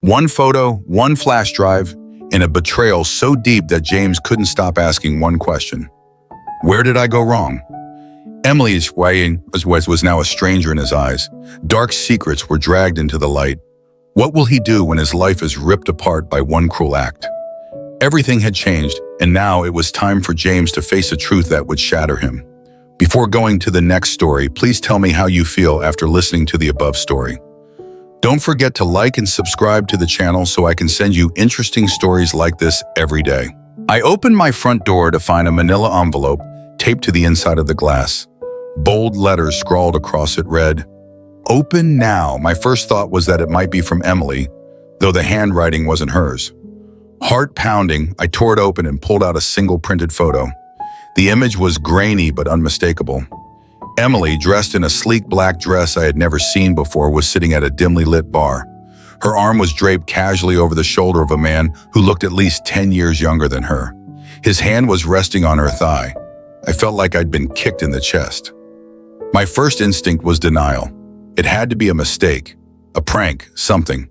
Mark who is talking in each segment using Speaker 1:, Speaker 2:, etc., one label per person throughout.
Speaker 1: One photo, one flash drive, and a betrayal so deep that James couldn't stop asking one question. Where did I go wrong? Emily's writing was now a stranger in his eyes. Dark secrets were dragged into the light. What will he do when his life is ripped apart by one cruel act? Everything had changed, and now it was time for James to face a truth that would shatter him. Before going to the next story, please tell me how you feel after listening to the above story. Don't forget to like and subscribe to the channel so I can send you interesting stories like this every day. I opened my front door to find a manila envelope taped to the inside of the glass. Bold letters scrawled across it read, "Open now." My first thought was that it might be from Emily, though the handwriting wasn't hers. Heart pounding, I tore it open and pulled out a single printed photo. The image was grainy but unmistakable. Emily, dressed in a sleek black dress I had never seen before, was sitting at a dimly lit bar. Her arm was draped casually over the shoulder of a man who looked at least 10 years younger than her. His hand was resting on her thigh. I felt like I'd been kicked in the chest. My first instinct was denial. It had to be a mistake, a prank, something.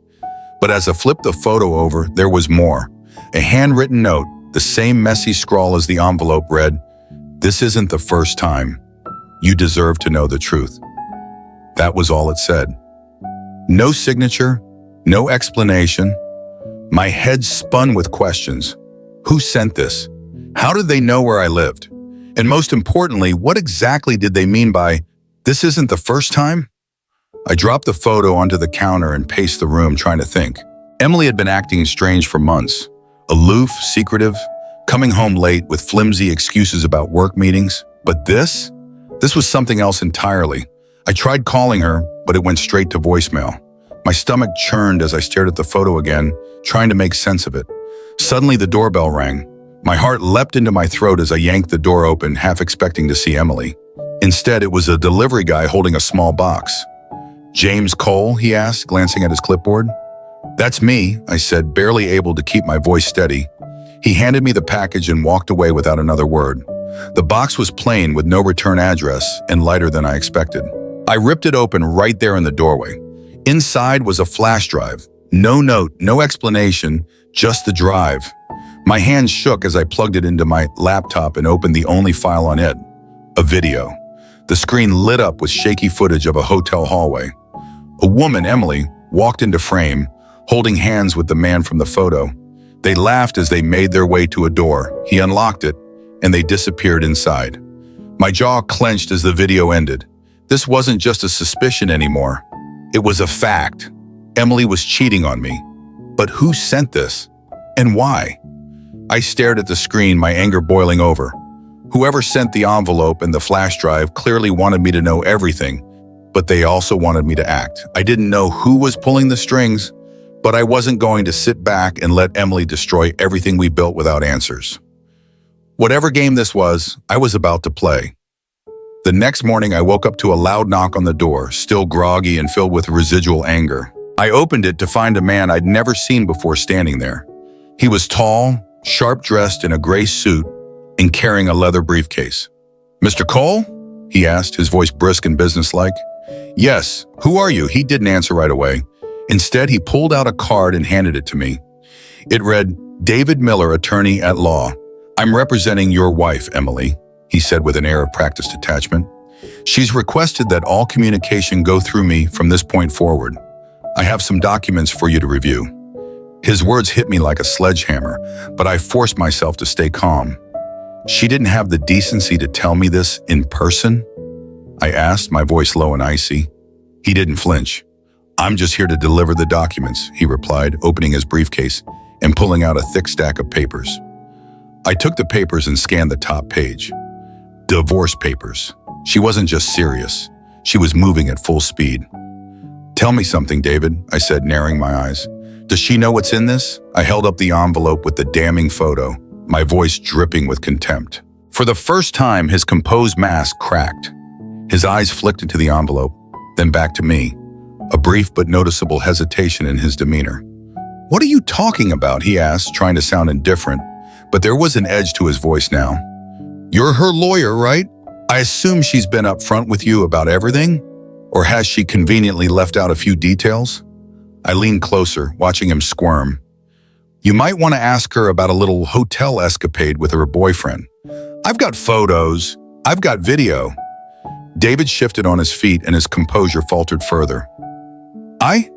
Speaker 1: But as I flipped the photo over, there was more. A handwritten note, the same messy scrawl as the envelope read, "This isn't the first time. You deserve to know the truth." That was all it said. No signature, no explanation. My head spun with questions. Who sent this? How did they know where I lived? And most importantly, what exactly did they mean by, "This isn't the first time"? I dropped the photo onto the counter and paced the room trying to think. Emily had been acting strange for months. Aloof, secretive, coming home late with flimsy excuses about work meetings. But this was something else entirely. I tried calling her, but it went straight to voicemail. My stomach churned as I stared at the photo again, trying to make sense of it. Suddenly the doorbell rang. My heart leapt into my throat as I yanked the door open, half expecting to see Emily. Instead, it was a delivery guy holding a small box. "James Cole?" he asked, glancing at his clipboard. "That's me," I said, barely able to keep my voice steady. He handed me the package and walked away without another word. The box was plain with no return address and lighter than I expected. I ripped it open right there in the doorway. Inside was a flash drive. No note, no explanation, just the drive. My hands shook as I plugged it into my laptop and opened the only file on it, a video. The screen lit up with shaky footage of a hotel hallway. A woman, Emily, walked into frame, holding hands with the man from the photo. They laughed as they made their way to a door. He unlocked it, and they disappeared inside. My jaw clenched as the video ended. This wasn't just a suspicion anymore. It was a fact. Emily was cheating on me. But who sent this? And why? I stared at the screen, my anger boiling over. Whoever sent the envelope and the flash drive clearly wanted me to know everything, but they also wanted me to act. I didn't know who was pulling the strings, but I wasn't going to sit back and let Emily destroy everything we built without answers. Whatever game this was, I was about to play. The next morning, I woke up to a loud knock on the door, still groggy and filled with residual anger. I opened it to find a man I'd never seen before standing there. He was tall, sharp-dressed in a gray suit, and carrying a leather briefcase. "Mr. Cole?" he asked, his voice brisk and businesslike. "Yes. Who are you?" He didn't answer right away. Instead, he pulled out a card and handed it to me. It read, "David Miller, attorney at law. I'm representing your wife, Emily," he said with an air of practiced detachment. "She's requested that all communication go through me from this point forward. I have some documents for you to review." His words hit me like a sledgehammer, but I forced myself to stay calm. "She didn't have the decency to tell me this in person?" I asked, my voice low and icy. He didn't flinch. "I'm just here to deliver the documents," he replied, opening his briefcase and pulling out a thick stack of papers. I took the papers and scanned the top page. Divorce papers. She wasn't just serious. She was moving at full speed. "Tell me something, David," I said, narrowing my eyes. "Does she know what's in this?" I held up the envelope with the damning photo, my voice dripping with contempt. For the first time, his composed mask cracked. His eyes flicked into the envelope, then back to me, a brief but noticeable hesitation in his demeanor. "What are you talking about?" he asked, trying to sound indifferent, but there was an edge to his voice now. "You're her lawyer, right? I assume she's been upfront with you about everything? Or has she conveniently left out a few details?" I leaned closer, watching him squirm. You might want to ask her about a little hotel escapade with her boyfriend. I've got photos. I've got video. David shifted on his feet and his composure faltered further. I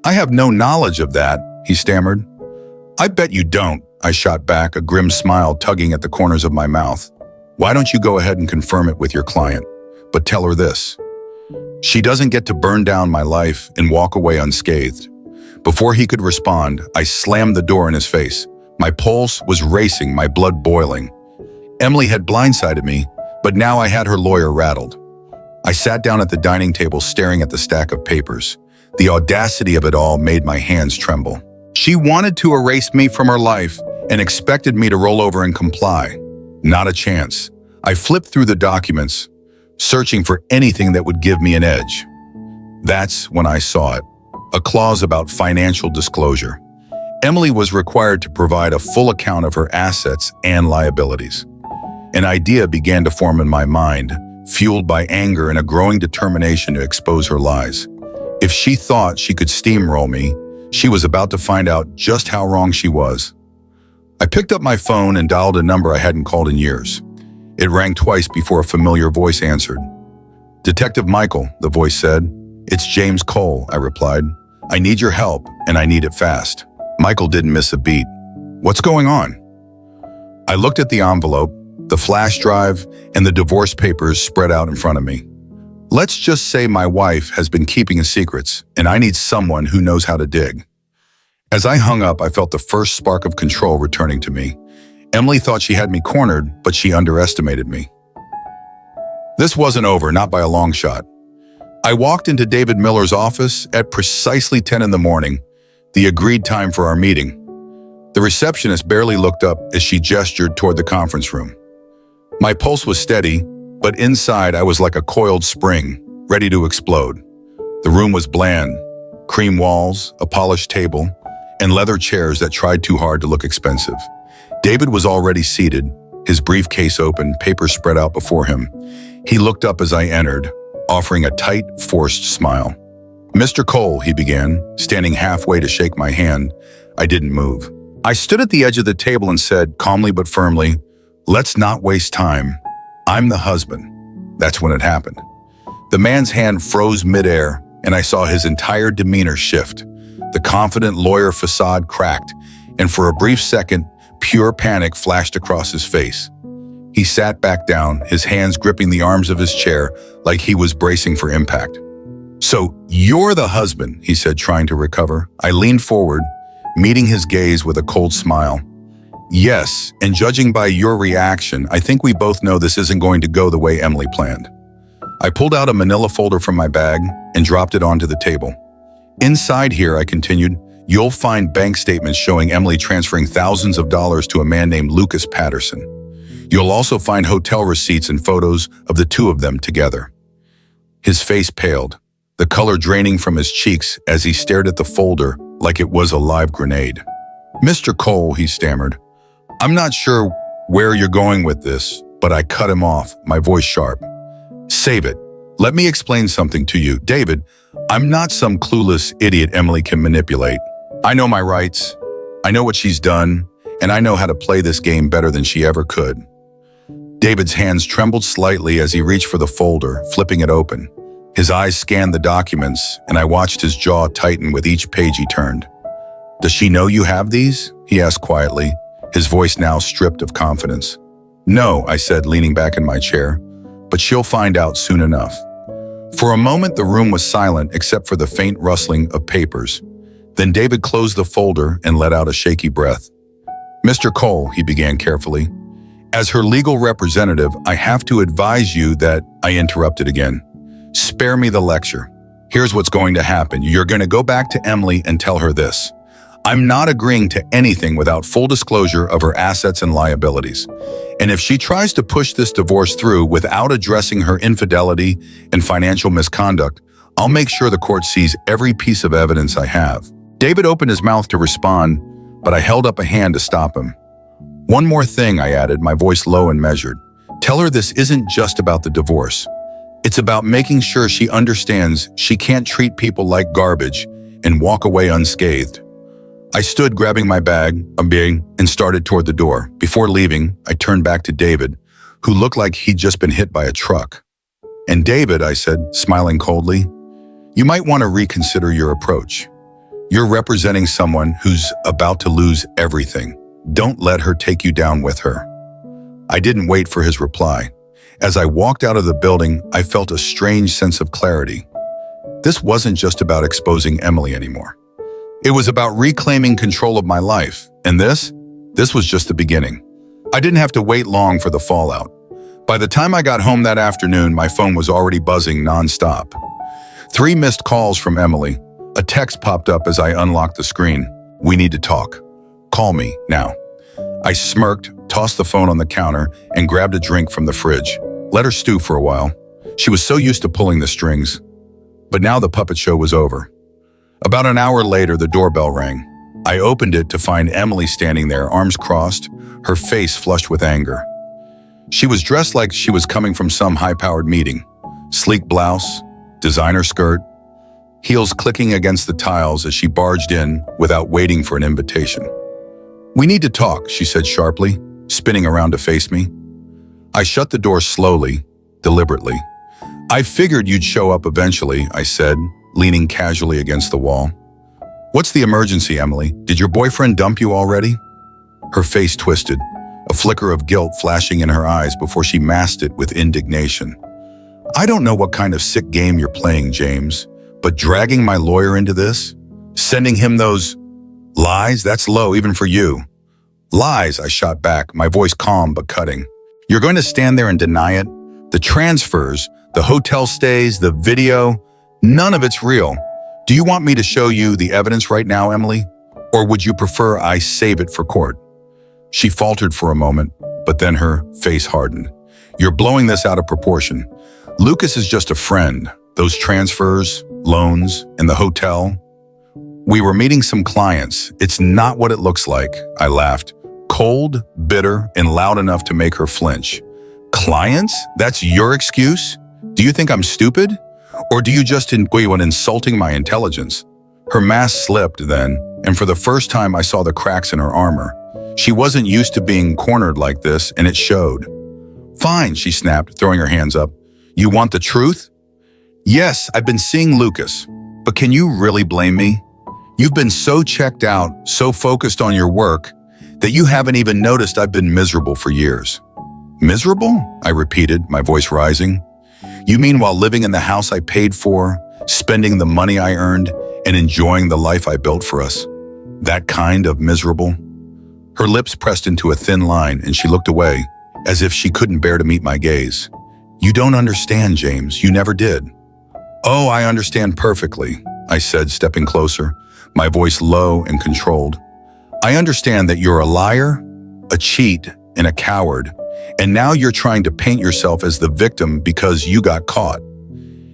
Speaker 1: have no knowledge of that, he stammered. I bet you don't, I shot back, a grim smile tugging at the corners of my mouth. Why don't you go ahead and confirm it with your client? But tell her this. She doesn't get to burn down my life and walk away unscathed. Before he could respond, I slammed the door in his face. My pulse was racing, my blood boiling. Emily had blindsided me, but now I had her lawyer rattled. I sat down at the dining table staring at the stack of papers. The audacity of it all made my hands tremble. She wanted to erase me from her life and expected me to roll over and comply. Not a chance. I flipped through the documents, searching for anything that would give me an edge. That's when I saw it. A clause about financial disclosure. Emily was required to provide a full account of her assets and liabilities. An idea began to form in my mind, fueled by anger and a growing determination to expose her lies. If she thought she could steamroll me, she was about to find out just how wrong she was. I picked up my phone and dialed a number I hadn't called in years. It rang twice before a familiar voice answered. Detective Michael, the voice said. It's James Cole, I replied. I need your help, and I need it fast. Michael didn't miss a beat. What's going on? I looked at the envelope, the flash drive, and the divorce papers spread out in front of me. Let's just say my wife has been keeping secrets, and I need someone who knows how to dig. As I hung up, I felt the first spark of control returning to me. Emily thought she had me cornered, but she underestimated me. This wasn't over, not by a long shot. I walked into David Miller's office at precisely 10 in the morning, the agreed time for our meeting. The receptionist barely looked up as she gestured toward the conference room. My pulse was steady, but inside I was like a coiled spring, ready to explode. The room was bland, cream walls, a polished table, and leather chairs that tried too hard to look expensive. David was already seated, his briefcase open, papers spread out before him. He looked up as I entered, offering a tight, forced smile. Mr. Cole, he began, standing halfway to shake my hand. I didn't move. I stood at the edge of the table and said, calmly but firmly, let's not waste time. I'm the husband. That's when it happened. The man's hand froze midair, and I saw his entire demeanor shift. The confident lawyer facade cracked, and for a brief second, pure panic flashed across his face. He sat back down, his hands gripping the arms of his chair like he was bracing for impact. So, you're the husband, he said, trying to recover. I leaned forward, meeting his gaze with a cold smile. Yes, and judging by your reaction, I think we both know this isn't going to go the way Emily planned. I pulled out a manila folder from my bag and dropped it onto the table. Inside here, I continued, you'll find bank statements showing Emily transferring thousands of dollars to a man named Lucas Patterson. You'll also find hotel receipts and photos of the two of them together. His face paled, the color draining from his cheeks as he stared at the folder like it was a live grenade. Mr. Cole, he stammered, I'm not sure where you're going with this, but I cut him off, my voice sharp. Save it. Let me explain something to you. David, I'm not some clueless idiot Emily can manipulate. I know my rights, I know what she's done, and I know how to play this game better than she ever could. David's hands trembled slightly as he reached for the folder, flipping it open. His eyes scanned the documents, and I watched his jaw tighten with each page he turned. Does she know you have these? He asked quietly, his voice now stripped of confidence. No, I said, leaning back in my chair, but she'll find out soon enough. For a moment, the room was silent except for the faint rustling of papers. Then David closed the folder and let out a shaky breath. Mr. Cole, he began carefully, as her legal representative, I have to advise you that I interrupted again. Spare me the lecture. Here's what's going to happen. You're going to go back to Emily and tell her this. I'm not agreeing to anything without full disclosure of her assets and liabilities. And if she tries to push this divorce through without addressing her infidelity and financial misconduct, I'll make sure the court sees every piece of evidence I have. David opened his mouth to respond, but I held up a hand to stop him. One more thing, I added, my voice low and measured. Tell her this isn't just about the divorce. It's about making sure she understands she can't treat people like garbage and walk away unscathed. I stood grabbing my bag, and started toward the door. Before leaving, I turned back to David, who looked like he'd just been hit by a truck. "And David," I said, smiling coldly, "you might want to reconsider your approach. You're representing someone who's about to lose everything. Don't let her take you down with her." I didn't wait for his reply. As I walked out of the building, I felt a strange sense of clarity. This wasn't just about exposing Emily anymore. It was about reclaiming control of my life, and this was just the beginning. I didn't have to wait long for the fallout. By the time I got home that afternoon, my phone was already buzzing nonstop. 3 missed calls from Emily. A text popped up as I unlocked the screen. "We need to talk. Call me now." I smirked, tossed the phone on the counter, and grabbed a drink from the fridge. Let her stew for a while. She was so used to pulling the strings. But now the puppet show was over. About an hour later, the doorbell rang. I opened it to find Emily standing there, arms crossed, her face flushed with anger. She was dressed like she was coming from some high-powered meeting. Sleek blouse, designer skirt, heels clicking against the tiles as she barged in without waiting for an invitation. "We need to talk," she said sharply, spinning around to face me. I shut the door slowly, deliberately. "I figured you'd show up eventually," I said, leaning casually against the wall. "What's the emergency, Emily? Did your boyfriend dump you already?" Her face twisted, a flicker of guilt flashing in her eyes before she masked it with indignation. "I don't know what kind of sick game you're playing, James, but dragging my lawyer into this? Sending him those lies? That's low even for you." "Lies," I shot back, my voice calm but cutting. "You're going to stand there and deny it? The transfers, the hotel stays, the video, none of it's real. Do you want me to show you the evidence right now, Emily? Or would you prefer I save it for court?" She faltered for a moment, but then her face hardened. "You're blowing this out of proportion. Lucas is just a friend. Those transfers, loans, and the hotel. We were meeting some clients. It's not what it looks like," I laughed, cold, bitter, and loud enough to make her flinch. "Clients? That's your excuse? Do you think I'm stupid? Or do you just enjoy when insulting my intelligence?" Her mask slipped then, and for the first time I saw the cracks in her armor. She wasn't used to being cornered like this, and it showed. "Fine," she snapped, throwing her hands up. "You want the truth?" "Yes, I've been seeing Lucas. But can you really blame me? You've been so checked out, so focused on your work, that you haven't even noticed I've been miserable for years." "Miserable?" I repeated, my voice rising. "You mean while living in the house I paid for, spending the money I earned, and enjoying the life I built for us? That kind of miserable?" Her lips pressed into a thin line, and she looked away, as if she couldn't bear to meet my gaze. "You don't understand, James. You never did." "Oh, I understand perfectly," I said, stepping closer, my voice low and controlled. "I understand that you're a liar, a cheat, and a coward, and now you're trying to paint yourself as the victim because you got caught."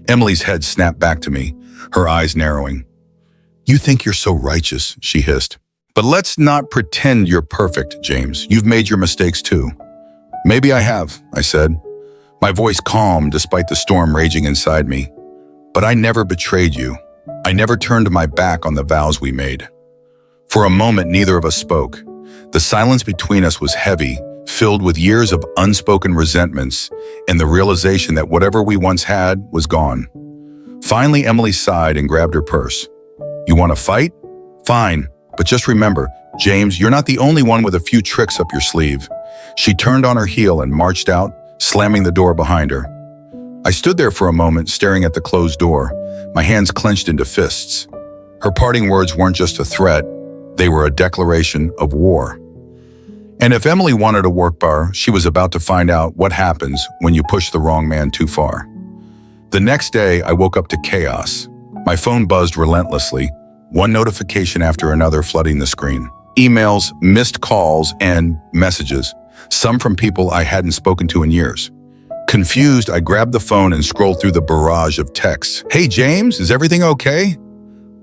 Speaker 1: Emily's head snapped back to me, her eyes narrowing. "You think you're so righteous," she hissed. "But let's not pretend you're perfect, James. You've made your mistakes too." "Maybe I have," I said, my voice calm despite the storm raging inside me. "But I never betrayed you. I never turned my back on the vows we made." For a moment, neither of us spoke. The silence between us was heavy, filled with years of unspoken resentments and the realization that whatever we once had was gone. Finally, Emily sighed and grabbed her purse. "You want to fight? Fine, but just remember, James, you're not the only one with a few tricks up your sleeve." She turned on her heel and marched out, slamming the door behind her. I stood there for a moment, staring at the closed door, my hands clenched into fists. Her parting words weren't just a threat, they were a declaration of war. And if Emily wanted a work bar, she was about to find out what happens when you push the wrong man too far. The next day, I woke up to chaos. My phone buzzed relentlessly, one notification after another flooding the screen. Emails, missed calls, and messages, some from people I hadn't spoken to in years. Confused, I grabbed the phone and scrolled through the barrage of texts. "Hey, James, is everything okay?"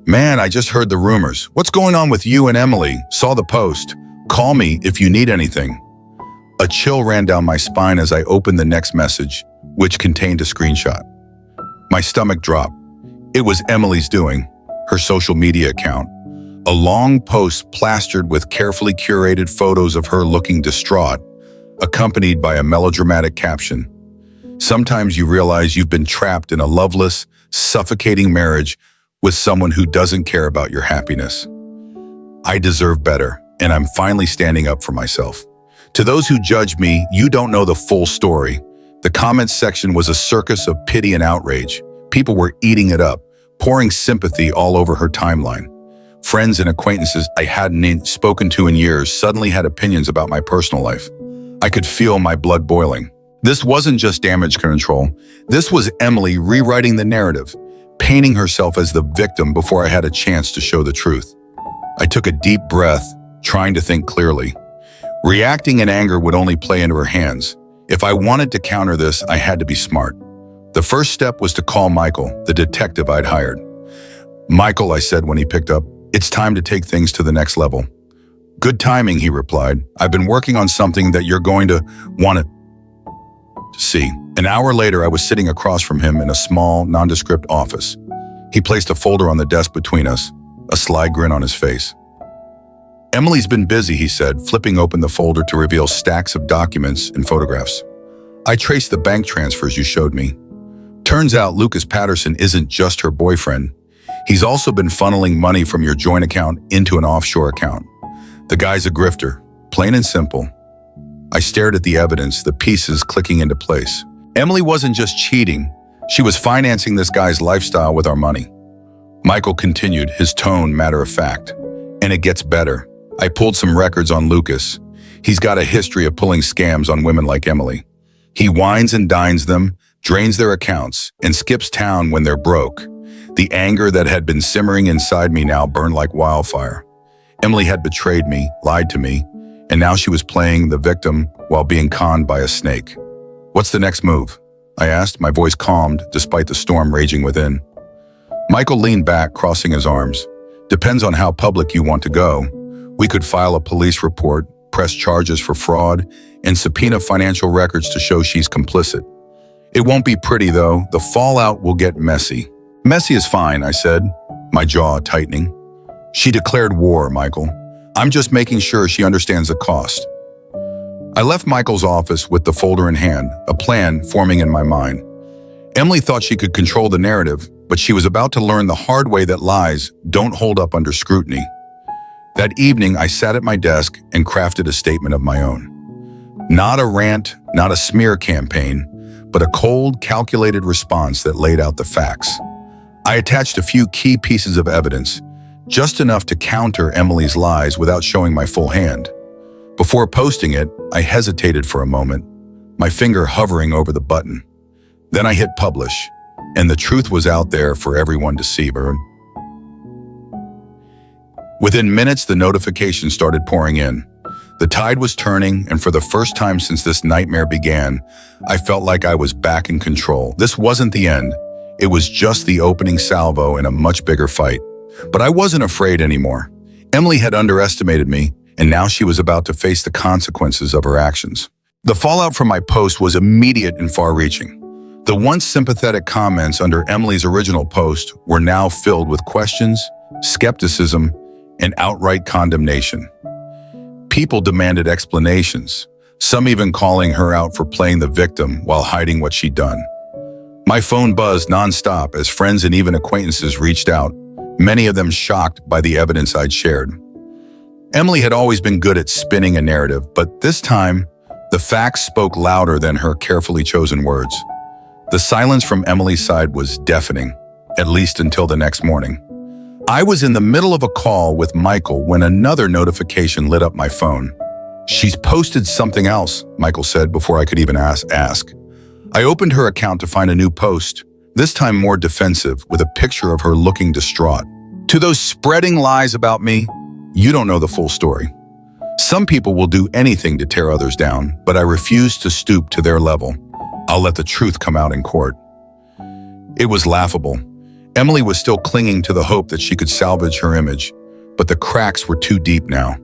Speaker 1: "Man, I just heard the rumors. What's going on with you and Emily? Saw the post. Call me if you need anything." A chill ran down my spine as I opened the next message, which contained a screenshot. My stomach dropped. It was Emily's doing. her social media account, a long post plastered with carefully curated photos of her looking distraught, accompanied by a melodramatic caption. Sometimes you realize you've been trapped in a loveless, suffocating marriage with someone who doesn't care about your happiness. I deserve better, and I'm finally standing up for myself. To those who judge me, you don't know the full story. The comments section was a circus of pity and outrage. People were eating it up, pouring sympathy all over her timeline. Friends and acquaintances I hadn't spoken to in years suddenly had opinions about my personal life. I could feel my blood boiling. This wasn't just damage control. This was Emily rewriting the narrative, painting herself as the victim before I had a chance to show the truth. I took a deep breath, trying to think clearly. Reacting in anger would only play into her hands. If I wanted to counter this, I had to be smart. The first step was to call Michael, the detective I'd hired. "Michael," I said when he picked up, "it's time to take things to the next level." "Good timing," he replied. "I've been working on something that you're going to want to see." An hour later, I was sitting across from him in a small, nondescript office. He placed a folder on the desk between us, a sly grin on his face. "Emily's been busy," he said, flipping open the folder to reveal stacks of documents and photographs. "I traced the bank transfers you showed me. Turns out Lucas Patterson isn't just her boyfriend. He's also been funneling money from your joint account into an offshore account. The guy's a grifter, plain and simple." I stared at the evidence, the pieces clicking into place. Emily wasn't just cheating. She was financing this guy's lifestyle with our money. Michael continued, his tone matter of fact. "And it gets better. I pulled some records on Lucas. He's got a history of pulling scams on women like Emily. He wines and dines them, drains their accounts, and skips town when they're broke. The anger that had been simmering inside me now burned like wildfire. Emily had betrayed me, lied to me, and now she was playing the victim while being conned by a snake. "What's the next move?" I asked, my voice calmed despite the storm raging within. Michael leaned back, crossing his arms. "Depends on how public you want to go. We could file a police report, press charges for fraud, and subpoena financial records to show she's complicit. It won't be pretty, though. The fallout will get messy." "Messy is fine," I said, my jaw tightening. "She declared war, Michael. I'm just making sure she understands the cost." I left Michael's office with the folder in hand, a plan forming in my mind. Emily thought she could control the narrative, but she was about to learn the hard way that lies don't hold up under scrutiny. That evening, I sat at my desk and crafted a statement of my own. Not a rant, not a smear campaign, but a cold, calculated response that laid out the facts. I attached a few key pieces of evidence, just enough to counter Emily's lies without showing my full hand. Before posting it, I hesitated for a moment, my finger hovering over the button. Then I hit publish, and the truth was out there for everyone to see. Within minutes, the notifications started pouring in. The tide was turning, and for the first time since this nightmare began, I felt like I was back in control. This wasn't the end. It was just the opening salvo in a much bigger fight. But I wasn't afraid anymore. Emily had underestimated me, and now she was about to face the consequences of her actions. The fallout from my post was immediate and far-reaching. The once sympathetic comments under Emily's original post were now filled with questions, skepticism, and outright condemnation. People demanded explanations, some even calling her out for playing the victim while hiding what she'd done. My phone buzzed nonstop as friends and even acquaintances reached out, many of them shocked by the evidence I'd shared. Emily had always been good at spinning a narrative, but this time, the facts spoke louder than her carefully chosen words. The silence from Emily's side was deafening, at least until the next morning. I was in the middle of a call with Michael when another notification lit up my phone. "She's posted something else," Michael said before I could even ask. I opened her account to find a new post, this time more defensive, with a picture of her looking distraught. "To those spreading lies about me, you don't know the full story. Some people will do anything to tear others down, but I refuse to stoop to their level. I'll let the truth come out in court." It was laughable. Emily was still clinging to the hope that she could salvage her image, but the cracks were too deep now.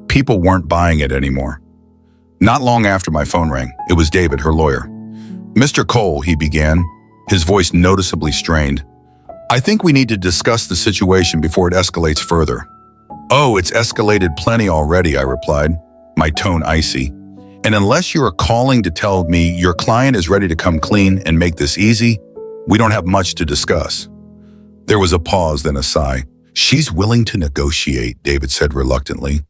Speaker 1: People weren't buying it anymore. Not long after my phone rang, it was David, her lawyer. "Mr. Cole," he began, his voice noticeably strained. I think we need to discuss the situation before it escalates further. Oh, it's escalated plenty already, I replied, my tone icy. And unless you are calling to tell me your client is ready to come clean and make this easy, we don't have much to discuss. There was a pause, then a sigh. She's willing to negotiate, David said reluctantly.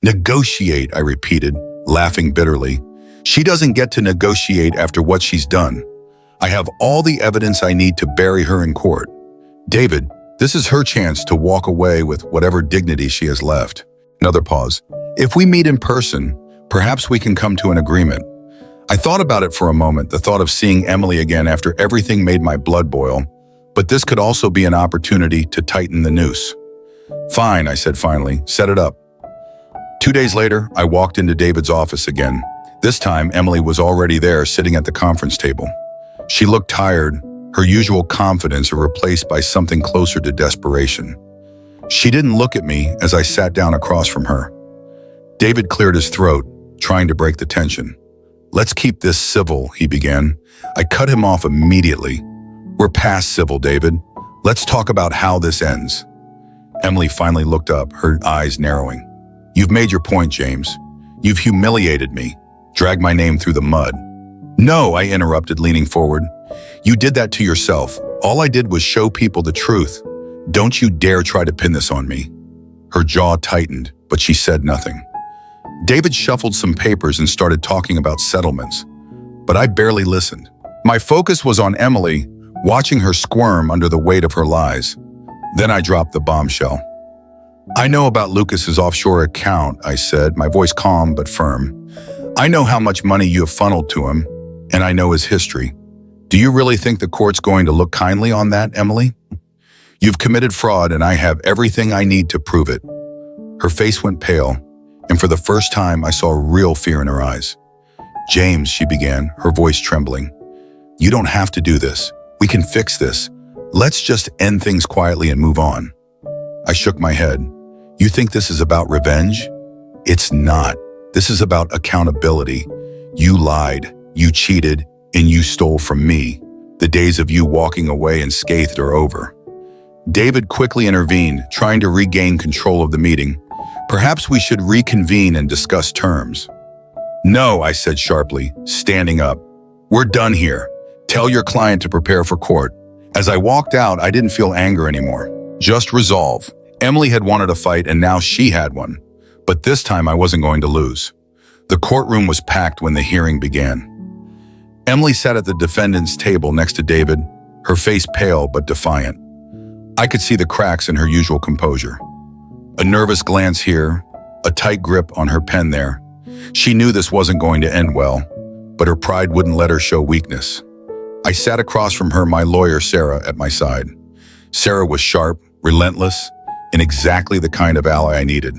Speaker 1: Negotiate, I repeated, laughing bitterly. She doesn't get to negotiate after what she's done. I have all the evidence I need to bury her in court. David, this is her chance to walk away with whatever dignity she has left. Another pause. If we meet in person, perhaps we can come to an agreement. I thought about it for a moment, the thought of seeing Emily again after everything made my blood boil, but this could also be an opportunity to tighten the noose. Fine, I said finally, set it up. 2 days later, I walked into David's office again. This time, Emily was already there, sitting at the conference table. She looked tired, her usual confidence replaced by something closer to desperation. She didn't look at me as I sat down across from her. David cleared his throat, trying to break the tension. Let's keep this civil, he began. I cut him off immediately. We're past civil, David. Let's talk about how this ends. Emily finally looked up, her eyes narrowing. You've made your point, James. You've humiliated me, dragged my name through the mud. No, I interrupted, leaning forward. You did that to yourself. All I did was show people the truth. Don't you dare try to pin this on me. Her jaw tightened, but she said nothing. David shuffled some papers and started talking about settlements, but I barely listened. My focus was on Emily, watching her squirm under the weight of her lies. Then I dropped the bombshell. I know about Lucas's offshore account, I said, my voice calm but firm. I know how much money you have funneled to him, and I know his history. Do you really think the court's going to look kindly on that, Emily? You've committed fraud, and I have everything I need to prove it. Her face went pale, and for the first time I saw real fear in her eyes. James, she began, her voice trembling. You don't have to do this. We can fix this. Let's just end things quietly and move on. I shook my head. You think this is about revenge? It's not. This is about accountability. You lied, you cheated, and you stole from me. The days of you walking away unscathed are over. David quickly intervened, trying to regain control of the meeting. Perhaps we should reconvene and discuss terms. No, I said sharply, standing up. We're done here. Tell your client to prepare for court. As I walked out, I didn't feel anger anymore. Just resolve. Emily had wanted a fight and now she had one. But this time I wasn't going to lose. The courtroom was packed when the hearing began. Emily sat at the defendant's table next to David, her face pale but defiant. I could see the cracks in her usual composure. A nervous glance here, a tight grip on her pen there. She knew this wasn't going to end well, but her pride wouldn't let her show weakness. I sat across from her, my lawyer, Sarah, at my side. Sarah was sharp, relentless, and exactly the kind of ally I needed.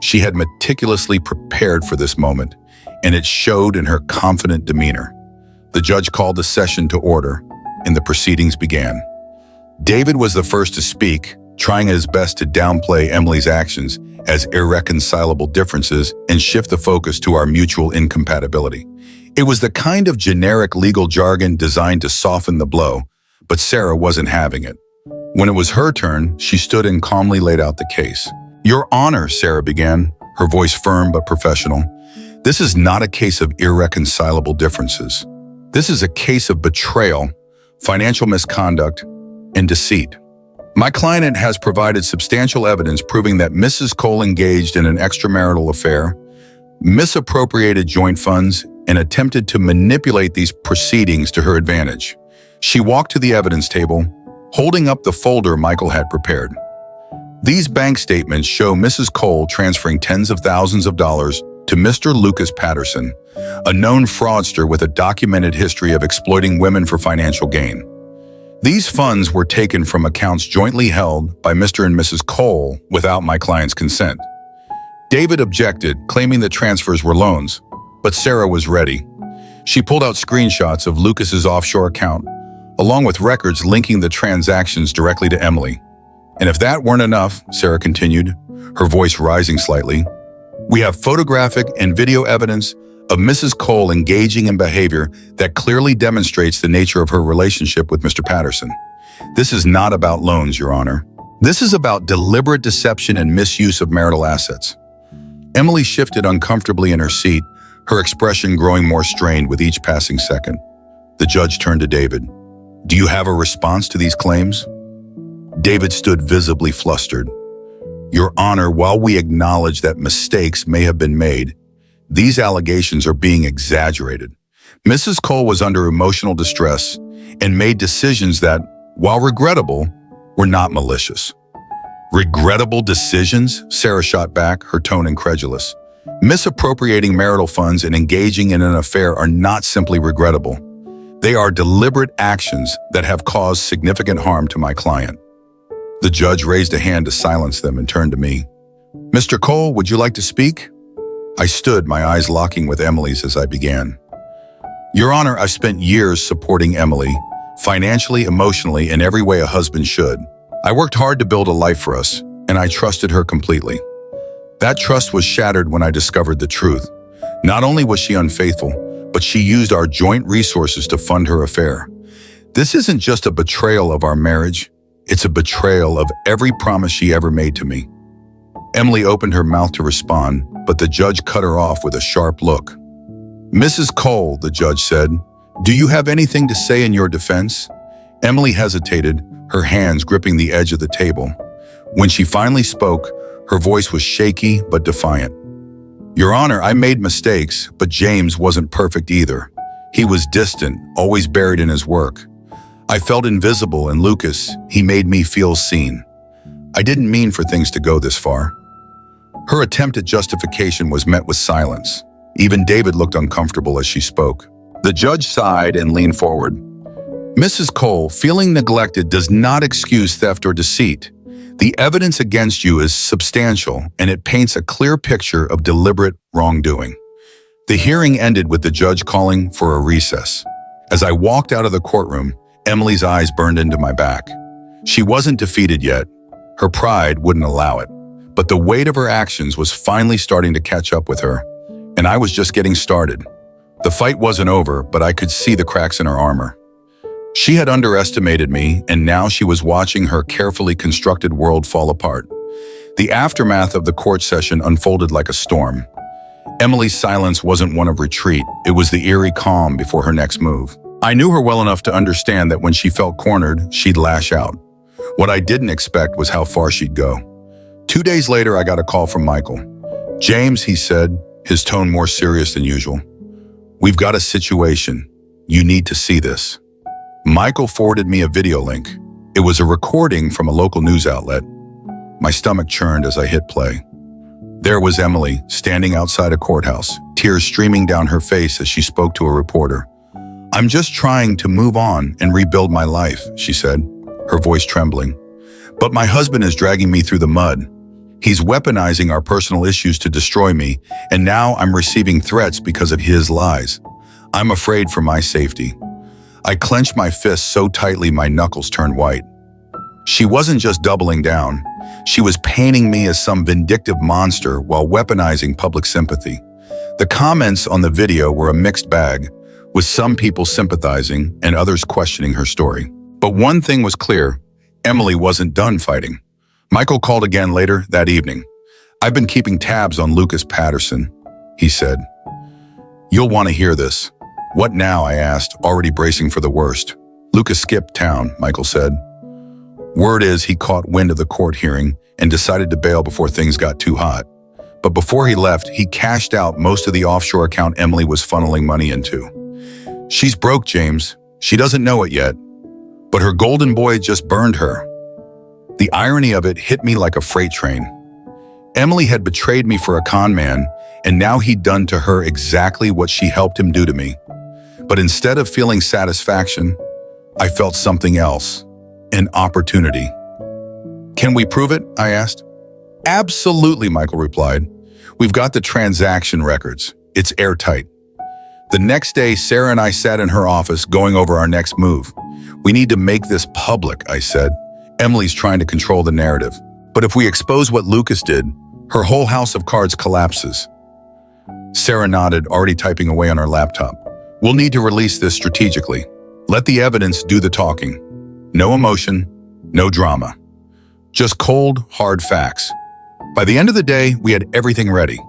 Speaker 1: She had meticulously prepared for this moment, and it showed in her confident demeanor. The judge called the session to order, and the proceedings began. David was the first to speak, trying his best to downplay Emily's actions as irreconcilable differences and shift the focus to our mutual incompatibility. It was the kind of generic legal jargon designed to soften the blow, but Sarah wasn't having it. When it was her turn, she stood and calmly laid out the case. Your Honor, Sarah began, her voice firm but professional. This is not a case of irreconcilable differences. This is a case of betrayal, financial misconduct, and deceit. My client has provided substantial evidence proving that Mrs. Cole engaged in an extramarital affair, misappropriated joint funds, and attempted to manipulate these proceedings to her advantage. She walked to the evidence table, holding up the folder Michael had prepared. These bank statements show Mrs. Cole transferring tens of thousands of dollars to Mr. Lucas Patterson, a known fraudster with a documented history of exploiting women for financial gain. These funds were taken from accounts jointly held by Mr. and Mrs. Cole without my client's consent. David objected, claiming the transfers were loans, but Sarah was ready. She pulled out screenshots of Lucas's offshore account, along with records linking the transactions directly to Emily. And if that weren't enough, Sarah continued, her voice rising slightly, we have photographic and video evidence of Mrs. Cole engaging in behavior that clearly demonstrates the nature of her relationship with Mr. Patterson. This is not about loans, Your Honor. This is about deliberate deception and misuse of marital assets. Emily shifted uncomfortably in her seat, her expression growing more strained with each passing second. The judge turned to David. Do you have a response to these claims? David stood visibly flustered. Your Honor, while we acknowledge that mistakes may have been made, these allegations are being exaggerated. Mrs. Cole was under emotional distress and made decisions that, while regrettable, were not malicious. Regrettable decisions? Sarah shot back, her tone incredulous. Misappropriating marital funds and engaging in an affair are not simply regrettable. They are deliberate actions that have caused significant harm to my client. The judge raised a hand to silence them and turned to me. Mr. Cole, would you like to speak? I stood, my eyes locking with Emily's as I began. Your Honor, I've spent years supporting Emily, financially, emotionally, in every way a husband should. I worked hard to build a life for us, and I trusted her completely. That trust was shattered when I discovered the truth. Not only was she unfaithful, but she used our joint resources to fund her affair. This isn't just a betrayal of our marriage, it's a betrayal of every promise she ever made to me. Emily opened her mouth to respond, but the judge cut her off with a sharp look. Mrs. Cole, the judge said, do you have anything to say in your defense? Emily hesitated, her hands gripping the edge of the table. When she finally spoke, her voice was shaky but defiant. Your Honor, I made mistakes, but James wasn't perfect either. He was distant, always buried in his work. I felt invisible, and Lucas, he made me feel seen. I didn't mean for things to go this far. Her attempt at justification was met with silence. Even David looked uncomfortable as she spoke. The judge sighed and leaned forward. Mrs. Cole, feeling neglected does not excuse theft or deceit. The evidence against you is substantial, and it paints a clear picture of deliberate wrongdoing. The hearing ended with the judge calling for a recess. As I walked out of the courtroom, Emily's eyes burned into my back. She wasn't defeated yet. Her pride wouldn't allow it. But the weight of her actions was finally starting to catch up with her, and I was just getting started. The fight wasn't over, but I could see the cracks in her armor. She had underestimated me, and now she was watching her carefully constructed world fall apart. The aftermath of the court session unfolded like a storm. Emily's silence wasn't one of retreat, it was the eerie calm before her next move. I knew her well enough to understand that when she felt cornered, she'd lash out. What I didn't expect was how far she'd go. 2 days later, I got a call from Michael. James, he said, his tone more serious than usual. We've got a situation. You need to see this. Michael forwarded me a video link. It was a recording from a local news outlet. My stomach churned as I hit play. There was Emily, standing outside a courthouse, tears streaming down her face as she spoke to a reporter. I'm just trying to move on and rebuild my life, she said, her voice trembling. But my husband is dragging me through the mud. He's weaponizing our personal issues to destroy me, and now I'm receiving threats because of his lies. I'm afraid for my safety. I clenched my fists so tightly my knuckles turned white. She wasn't just doubling down. She was painting me as some vindictive monster while weaponizing public sympathy. The comments on the video were a mixed bag, with some people sympathizing and others questioning her story. But one thing was clear, Emily wasn't done fighting. Michael called again later that evening. I've been keeping tabs on Lucas Patterson, he said. You'll want to hear this. What now, I asked, already bracing for the worst. Lucas skipped town, Michael said. Word is he caught wind of the court hearing and decided to bail before things got too hot. But before he left, he cashed out most of the offshore account Emily was funneling money into. She's broke, James. She doesn't know it yet. But her golden boy just burned her. The irony of it hit me like a freight train. Emily had betrayed me for a con man, and now he'd done to her exactly what she helped him do to me. But instead of feeling satisfaction, I felt something else, an opportunity. Can we prove it? I asked. Absolutely, Michael replied. We've got the transaction records. It's airtight. The next day, Sarah and I sat in her office going over our next move. We need to make this public, I said. Emily's trying to control the narrative. But if we expose what Lucas did, her whole house of cards collapses. Sarah nodded, already typing away on her laptop. We'll need to release this strategically. Let the evidence do the talking. No emotion, no drama. Just cold, hard facts. By the end of the day, we had everything ready.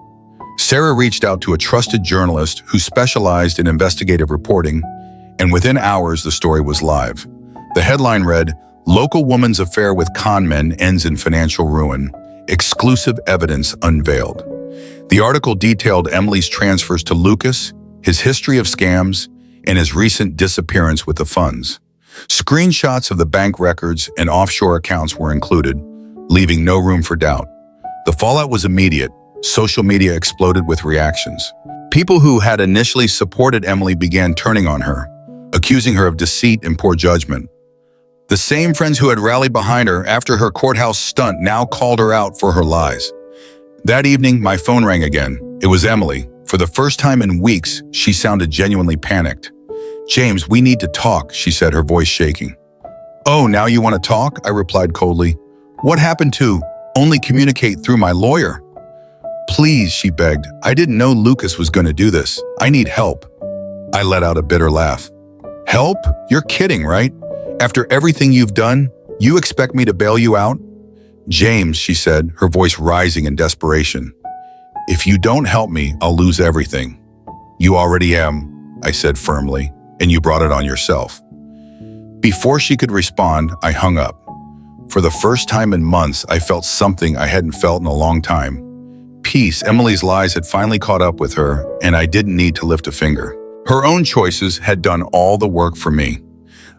Speaker 1: Sarah reached out to a trusted journalist who specialized in investigative reporting, and within hours the story was live. The headline read, "Local woman's affair with con men ends in financial ruin. Exclusive evidence unveiled." The article detailed Emily's transfers to Lucas, his history of scams, and his recent disappearance with the funds. Screenshots of the bank records and offshore accounts were included, leaving no room for doubt. The fallout was immediate. Social media exploded with reactions. People who had initially supported Emily began turning on her, accusing her of deceit and poor judgment. The same friends who had rallied behind her after her courthouse stunt now called her out for her lies. That evening, my phone rang again. It was Emily. For the first time in weeks, she sounded genuinely panicked. "James, we need to talk," she said, her voice shaking. "Oh, now you want to talk?" I replied coldly. "What happened to only communicate through my lawyer?" "Please," she begged. "I didn't know Lucas was going to do this. I need help." I let out a bitter laugh. "Help? You're kidding, right? After everything you've done, you expect me to bail you out?" "James," she said, her voice rising in desperation. "If you don't help me, I'll lose everything." "You already am," I said firmly, "and you brought it on yourself." Before she could respond, I hung up. For the first time in months, I felt something I hadn't felt in a long time. Peace. Emily's lies had finally caught up with her, and I didn't need to lift a finger. Her own choices had done all the work for me.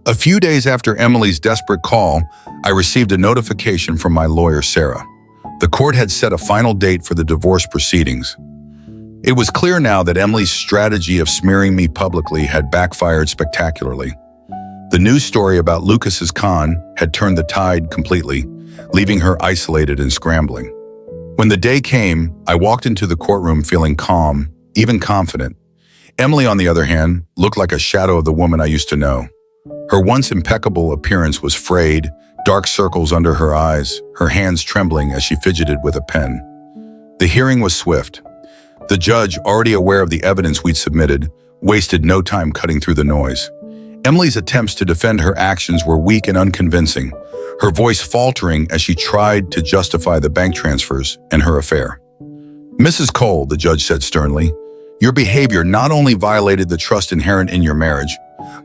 Speaker 1: A few days after Emily's desperate call, I received a notification from my lawyer, Sarah. The court had set a final date for the divorce proceedings. It was clear now that Emily's strategy of smearing me publicly had backfired spectacularly. The news story about Lucas's con had turned the tide completely, leaving her isolated and scrambling. When the day came, I walked into the courtroom feeling calm, even confident. Emily, on the other hand, looked like a shadow of the woman I used to know. Her once impeccable appearance was frayed, dark circles under her eyes, her hands trembling as she fidgeted with a pen. The hearing was swift. The judge, already aware of the evidence we'd submitted, wasted no time cutting through the noise. Emily's attempts to defend her actions were weak and unconvincing, her voice faltering as she tried to justify the bank transfers and her affair. "Mrs. Cole," the judge said sternly, "your behavior not only violated the trust inherent in your marriage,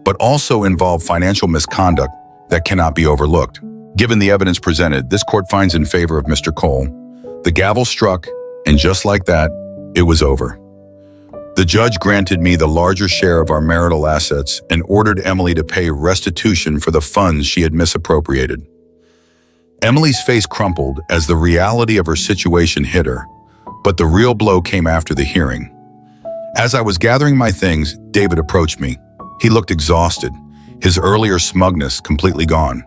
Speaker 1: but also involved financial misconduct that cannot be overlooked. Given the evidence presented, this court finds in favor of Mr. Cole." The gavel struck, and just like that, it was over. The judge granted me the larger share of our marital assets and ordered Emily to pay restitution for the funds she had misappropriated. Emily's face crumpled as the reality of her situation hit her, but the real blow came after the hearing. As I was gathering my things, David approached me. He looked exhausted, his earlier smugness completely gone.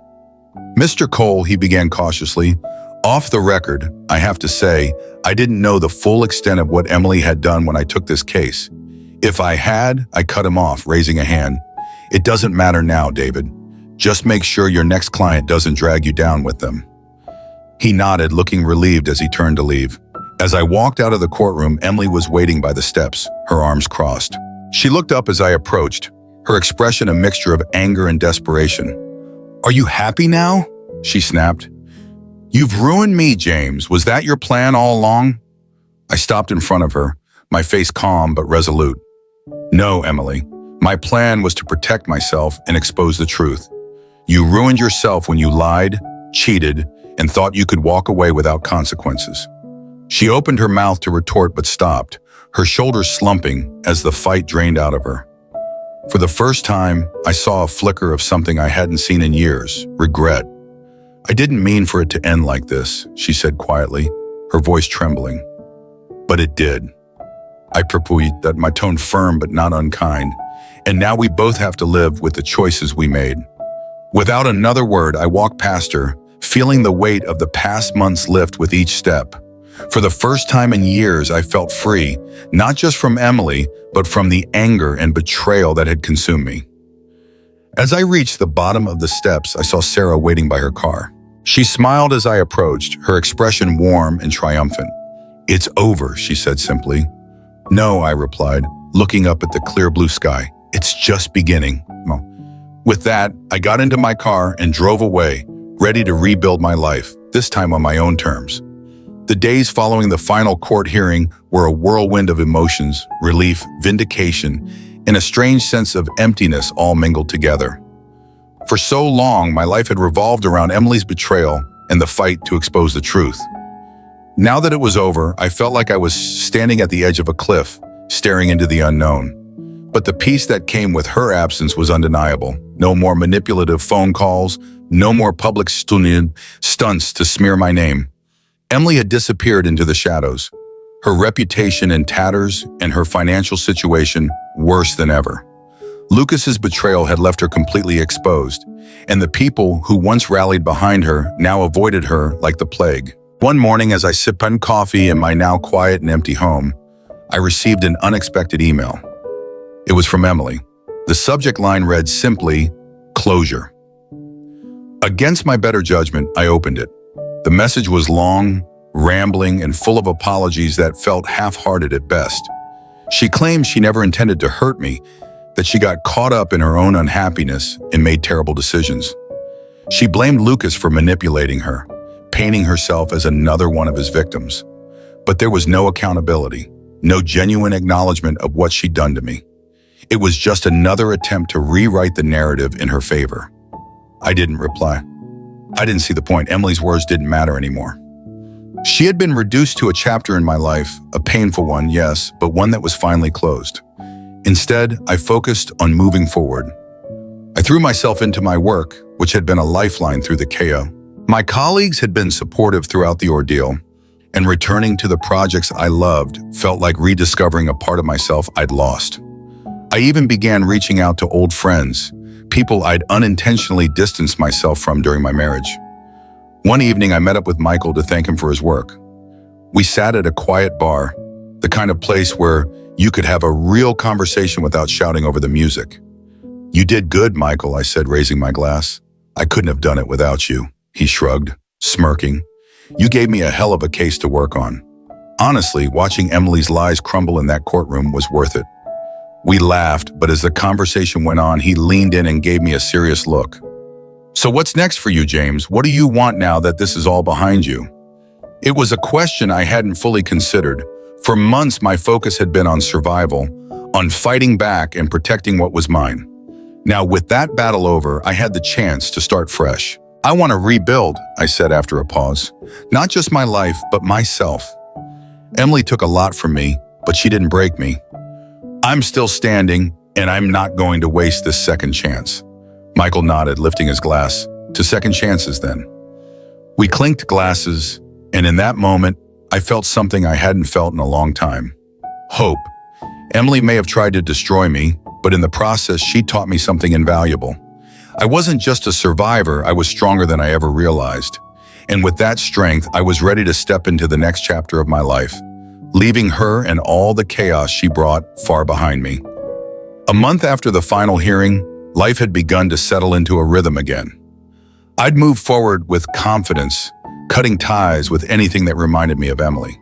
Speaker 1: "Mr. Cole," he began cautiously, "off the record, I have to say, I didn't know the full extent of what Emily had done when I took this case. If I had, I cut him off, raising a hand. It doesn't matter now, David. Just make sure your next client doesn't drag you down with them." He nodded, looking relieved as he turned to leave. As I walked out of the courtroom, Emily was waiting by the steps, her arms crossed. She looked up as I approached, her expression a mixture of anger and desperation. "Are you happy now?" she snapped. "You've ruined me, James. Was that your plan all along?" I stopped in front of her, my face calm but resolute. "No, Emily. My plan was to protect myself and expose the truth. You ruined yourself when you lied, cheated, and thought you could walk away without consequences." She opened her mouth to retort but stopped, her shoulders slumping as the fight drained out of her. For the first time, I saw a flicker of something I hadn't seen in years, regret. "I didn't mean for it to end like this," she said quietly, her voice trembling. "But it did." I purposed that, my tone firm but not unkind, "and now we both have to live with the choices we made." Without another word, I walked past her, feeling the weight of the past months lift with each step. For the first time in years, I felt free, not just from Emily, but from the anger and betrayal that had consumed me. As I reached the bottom of the steps, I saw Sarah waiting by her car. She smiled as I approached, her expression warm and triumphant. "It's over," she said simply. "No," I replied, looking up at the clear blue sky. "It's just beginning." With that, I got into my car and drove away, ready to rebuild my life, this time on my own terms. The days following the final court hearing were a whirlwind of emotions, relief, vindication, and a strange sense of emptiness all mingled together. For so long, my life had revolved around Emily's betrayal and the fight to expose the truth. Now that it was over, I felt like I was standing at the edge of a cliff, staring into the unknown. But the peace that came with her absence was undeniable. No more manipulative phone calls, no more public stunts to smear my name. Emily had disappeared into the shadows, her reputation in tatters and her financial situation worse than ever. Lucas's betrayal had left her completely exposed, and the people who once rallied behind her now avoided her like the plague. One morning, as I sipped on coffee in my now quiet and empty home, I received an unexpected email. It was from Emily. The subject line read simply, "Closure." Against my better judgment, I opened it. The message was long, rambling, and full of apologies that felt half-hearted at best. She claimed she never intended to hurt me, that she got caught up in her own unhappiness and made terrible decisions. She blamed Lucas for manipulating her, painting herself as another one of his victims. But there was no accountability, no genuine acknowledgement of what she'd done to me. It was just another attempt to rewrite the narrative in her favor. I didn't reply. I didn't see the point. Emily's words didn't matter anymore. She had been reduced to a chapter in my life, a painful one, yes, but one that was finally closed. Instead, I focused on moving forward. I threw myself into my work, which had been a lifeline through the chaos. My colleagues had been supportive throughout the ordeal, and returning to the projects I loved felt like rediscovering a part of myself I'd lost. I even began reaching out to old friends, people I'd unintentionally distanced myself from during my marriage. One evening, I met up with Michael to thank him for his work. We sat at a quiet bar, the kind of place where you could have a real conversation without shouting over the music. "You did good, Michael," I said, raising my glass. "I couldn't have done it without you," he shrugged, smirking. "You gave me a hell of a case to work on." Honestly, watching Emily's lies crumble in that courtroom was worth it. We laughed, but as the conversation went on, he leaned in and gave me a serious look. "So what's next for you, James? What do you want now that this is all behind you?" It was a question I hadn't fully considered. For months, my focus had been on survival, on fighting back and protecting what was mine. Now, with that battle over, I had the chance to start fresh. "I want to rebuild," I said after a pause. "Not just my life, but myself." Emily took a lot from me, but she didn't break me. I'm still standing, and I'm not going to waste this second chance. Michael nodded, lifting his glass. "To second chances, then." We clinked glasses, and in that moment, I felt something I hadn't felt in a long time. Hope. Emily may have tried to destroy me, but in the process, she taught me something invaluable. I wasn't just a survivor, I was stronger than I ever realized. And with that strength, I was ready to step into the next chapter of my life, leaving her and all the chaos she brought far behind me. A month after the final hearing, life had begun to settle into a rhythm again. I'd moved forward with confidence, cutting ties with anything that reminded me of Emily.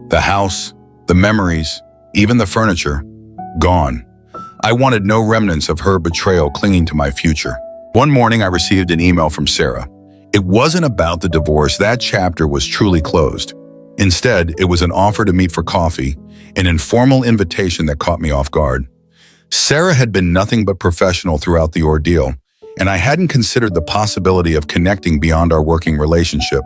Speaker 1: The house, the memories, even the furniture, gone. I wanted no remnants of her betrayal clinging to my future. One morning, I received an email from Sarah. It wasn't about the divorce. That chapter was truly closed. Instead, it was an offer to meet for coffee, an informal invitation that caught me off guard. Sarah had been nothing but professional throughout the ordeal, and I hadn't considered the possibility of connecting beyond our working relationship.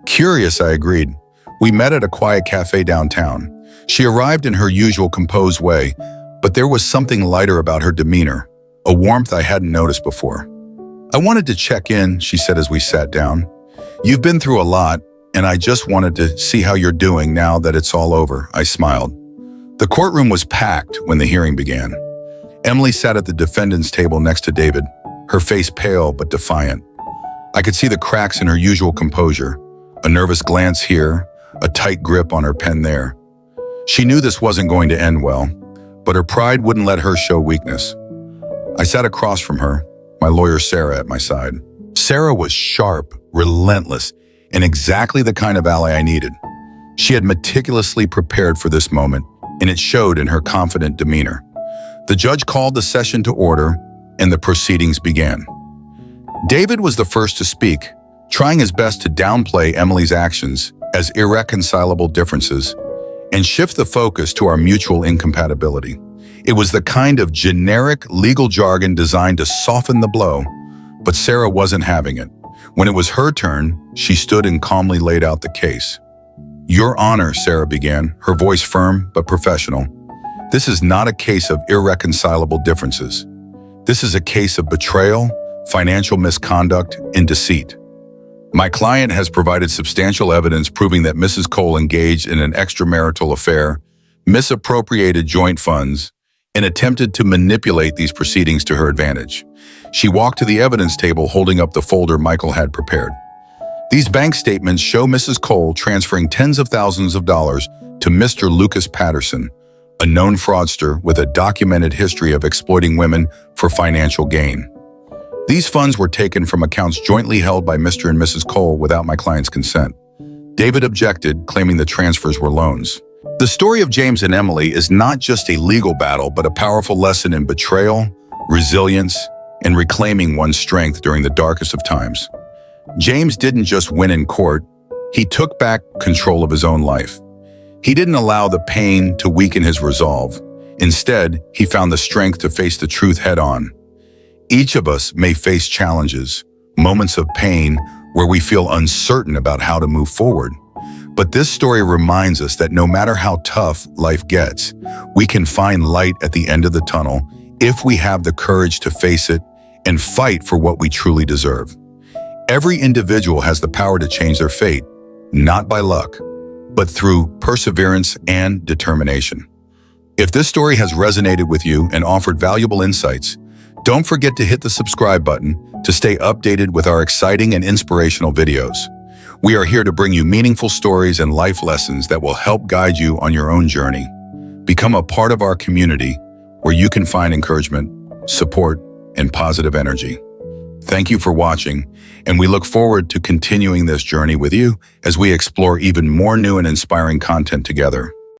Speaker 1: Curious, I agreed. We met at a quiet cafe downtown. She arrived in her usual composed way, but there was something lighter about her demeanor, a warmth I hadn't noticed before. "I wanted to check in," she said as we sat down. "You've been through a lot, and I just wanted to see how you're doing now that it's all over," I smiled. The courtroom was packed when the hearing began. Emily sat at the defendant's table next to David, her face pale but defiant. I could see the cracks in her usual composure, a nervous glance here, a tight grip on her pen there. She knew this wasn't going to end well, but her pride wouldn't let her show weakness. I sat across from her, my lawyer Sarah at my side. Sarah was sharp, relentless, and exactly the kind of ally I needed. She had meticulously prepared for this moment, and it showed in her confident demeanor. The judge called the session to order, and the proceedings began. David was the first to speak, trying his best to downplay Emily's actions as irreconcilable differences and shift the focus to our mutual incompatibility. It was the kind of generic legal jargon designed to soften the blow, but Sarah wasn't having it. When it was her turn, she stood and calmly laid out the case. "Your Honor," Sarah began, her voice firm but professional, "this is not a case of irreconcilable differences. This is a case of betrayal, financial misconduct, and deceit. My client has provided substantial evidence proving that Mrs. Cole engaged in an extramarital affair, misappropriated joint funds, and attempted to manipulate these proceedings to her advantage." She walked to the evidence table holding up the folder Michael had prepared. "These bank statements show Mrs. Cole transferring tens of thousands of dollars to Mr. Lucas Patterson, a known fraudster with a documented history of exploiting women for financial gain. These funds were taken from accounts jointly held by Mr. and Mrs. Cole without my client's consent." David objected, claiming the transfers were loans. The story of James and Emily is not just a legal battle, but a powerful lesson in betrayal, resilience, and reclaiming one's strength during the darkest of times. James didn't just win in court, he took back control of his own life. He didn't allow the pain to weaken his resolve. Instead, he found the strength to face the truth head-on. Each of us may face challenges, moments of pain where we feel uncertain about how to move forward. But this story reminds us that no matter how tough life gets, we can find light at the end of the tunnel if we have the courage to face it and fight for what we truly deserve. Every individual has the power to change their fate, not by luck, but through perseverance and determination. If this story has resonated with you and offered valuable insights, don't forget to hit the subscribe button to stay updated with our exciting and inspirational videos. We are here to bring you meaningful stories and life lessons that will help guide you on your own journey. Become a part of our community where you can find encouragement, support, and positive energy. Thank you for watching, and we look forward to continuing this journey with you as we explore even more new and inspiring content together.